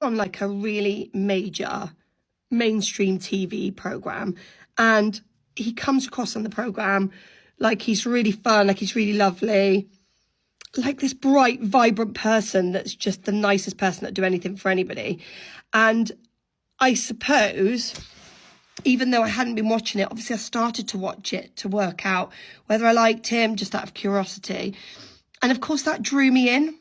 on like a really major mainstream TV program, and he comes across on the program like he's really fun, like he's really lovely, like this bright, vibrant person that's just the nicest person that'd do anything for anybody. And I suppose, even though I hadn't been watching it, obviously I started to watch it to work out whether I liked him, just out of curiosity. And of course that drew me in.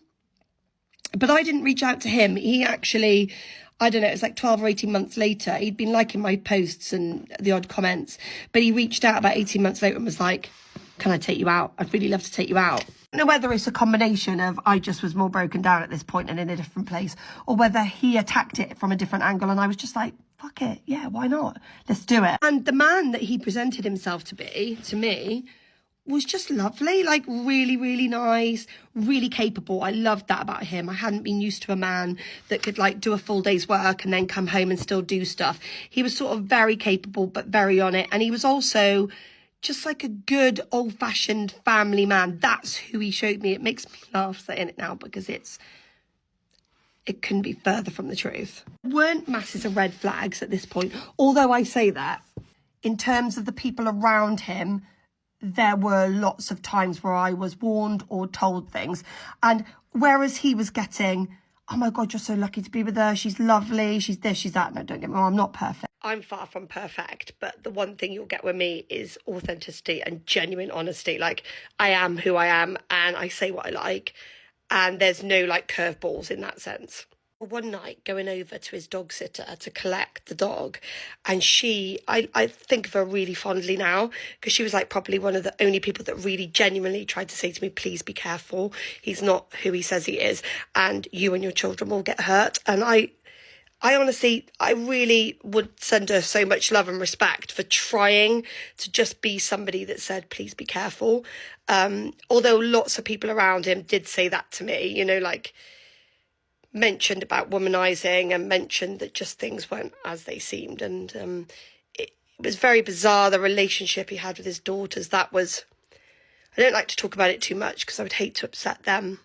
But I didn't reach out to him. He actually, I don't know, it was like 12 or 18 months later. He'd been liking my posts and the odd comments. But he reached out about 18 months later and was like, can I take you out? I'd really love to take you out. I don't know whether it's a combination of I just was more broken down at this point and in a different place, or whether he attacked it from a different angle and I was just like, fuck it, yeah, why not? Let's do it. And the man that he presented himself to be, to me, was just lovely, like really, really nice, really capable. I loved that about him. I hadn't been used to a man that could like do a full day's work and then come home and still do stuff. He was sort of very capable, but very on it. And he was also just like a good old-fashioned family man. That's who he showed me. It makes me laugh saying it now because it couldn't be further from the truth. There weren't masses of red flags at this point. Although I say that, in terms of the people around him, there were lots of times where I was warned or told things. And whereas he was getting, oh my God, you're so lucky to be with her, she's lovely, she's this, she's that. No, don't get me wrong, I'm not perfect. I'm far from perfect, but the one thing you'll get with me is authenticity and genuine honesty. Like, I am who I am and I say what I like, and there's no like curveballs in that sense. One night going over to his dog sitter to collect the dog, and I think of her really fondly now because she was like probably one of the only people that really genuinely tried to say to me, please be careful, he's not who he says he is and you and your children will get hurt. And I honestly, I really would send her so much love and respect for trying to just be somebody that said, please be careful. Although lots of people around him did say that to me, you know, like mentioned about womanizing and mentioned that just things weren't as they seemed. And it was very bizarre, the relationship he had with his daughters. That was, I don't like to talk about it too much because I would hate to upset them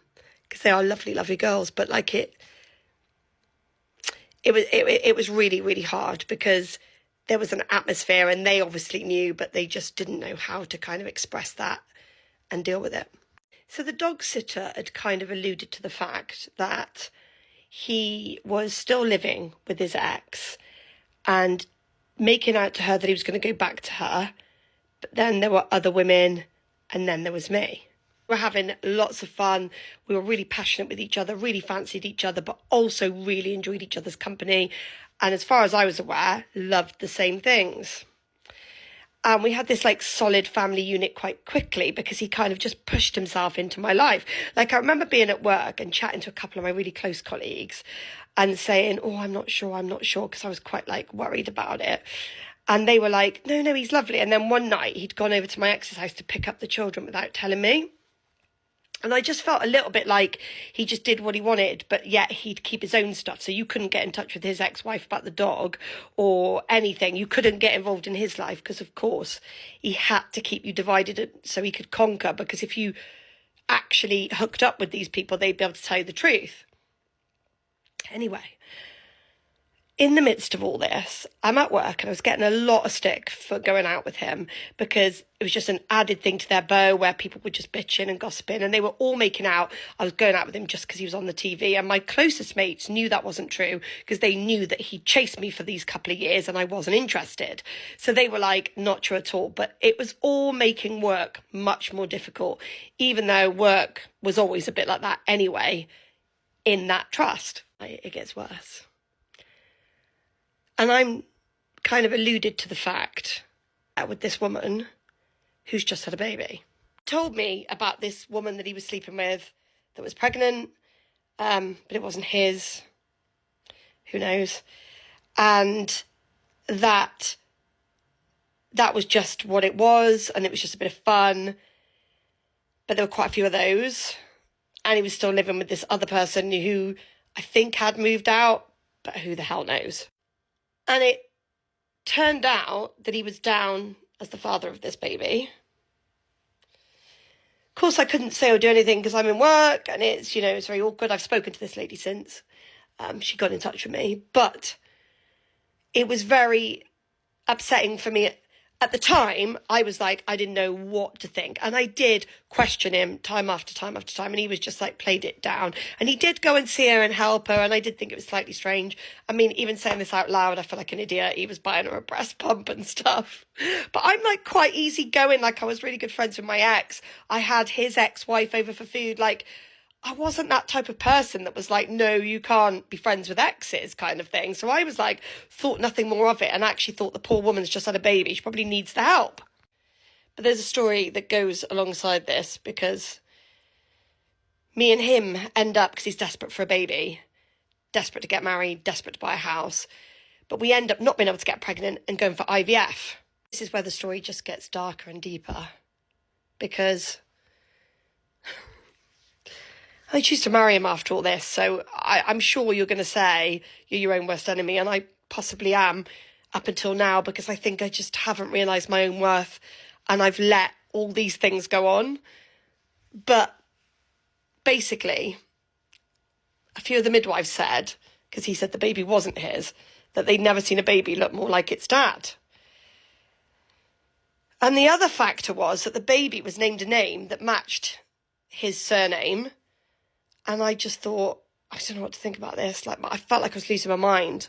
because they are lovely, lovely girls. But like it was really, really hard because there was an atmosphere and they obviously knew, but they just didn't know how to kind of express that and deal with it. So the dog sitter had kind of alluded to the fact that he was still living with his ex and making out to her that he was going to go back to her. But then there were other women and then there was me. We were having lots of fun. We were really passionate with each other, really fancied each other, but also really enjoyed each other's company. And as far as I was aware, loved the same things. And we had this like solid family unit quite quickly because he kind of just pushed himself into my life. Like I remember being at work and chatting to a couple of my really close colleagues and saying, oh, I'm not sure, because I was quite like worried about it. And they were like, no, he's lovely. And then one night he'd gone over to my ex's house to pick up the children without telling me. And I just felt a little bit like he just did what he wanted, but yet he'd keep his own stuff. So you couldn't get in touch with his ex-wife about the dog or anything. You couldn't get involved in his life because, of course, he had to keep you divided so he could conquer. Because if you actually hooked up with these people, they'd be able to tell you the truth. Anyway, in the midst of all this, I'm at work and I was getting a lot of stick for going out with him because it was just an added thing to their bow where people were just bitching and gossiping and they were all making out. I was going out with him just because he was on the TV, and my closest mates knew that wasn't true because they knew that he chased me for these couple of years and I wasn't interested. So they were like, not true at all. But it was all making work much more difficult, even though work was always a bit like that anyway in that trust. It gets worse. And I'm kind of alluded to the fact that with this woman who's just had a baby. Told me about this woman that he was sleeping with that was pregnant, but it wasn't his. Who knows? And that was just what it was, and it was just a bit of fun. But there were quite a few of those. And he was still living with this other person who I think had moved out, but who the hell knows? And it turned out that he was down as the father of this baby. Of course, I couldn't say or do anything because I'm in work and it's, it's very awkward. I've spoken to this lady since. she got in touch with me. But it was very upsetting for me. At the time, I was like, I didn't know what to think. And I did question him time after time after time. And he was just like, played it down. And he did go and see her and help her. And I did think it was slightly strange. I mean, even saying this out loud, I feel like an idiot. He was buying her a breast pump and stuff. But I'm like quite easygoing. Like, I was really good friends with my ex. I had his ex-wife over for food. Like, I wasn't that type of person that was like, no, you can't be friends with exes kind of thing. So I was like, thought nothing more of it, and actually thought the poor woman's just had a baby. She probably needs the help. But there's a story that goes alongside this, because me and him end up, because he's desperate for a baby, desperate to get married, desperate to buy a house. But we end up not being able to get pregnant and going for IVF. This is where the story just gets darker and deeper, because I choose to marry him after all this, so I'm sure you're going to say you're your own worst enemy, and I possibly am up until now, because I think I just haven't realised my own worth, and I've let all these things go on. But basically, a few of the midwives said, because he said the baby wasn't his, that they'd never seen a baby look more like its dad. And the other factor was that the baby was named a name that matched his surname. And I just thought, I don't know what to think about this. Like, I felt like I was losing my mind.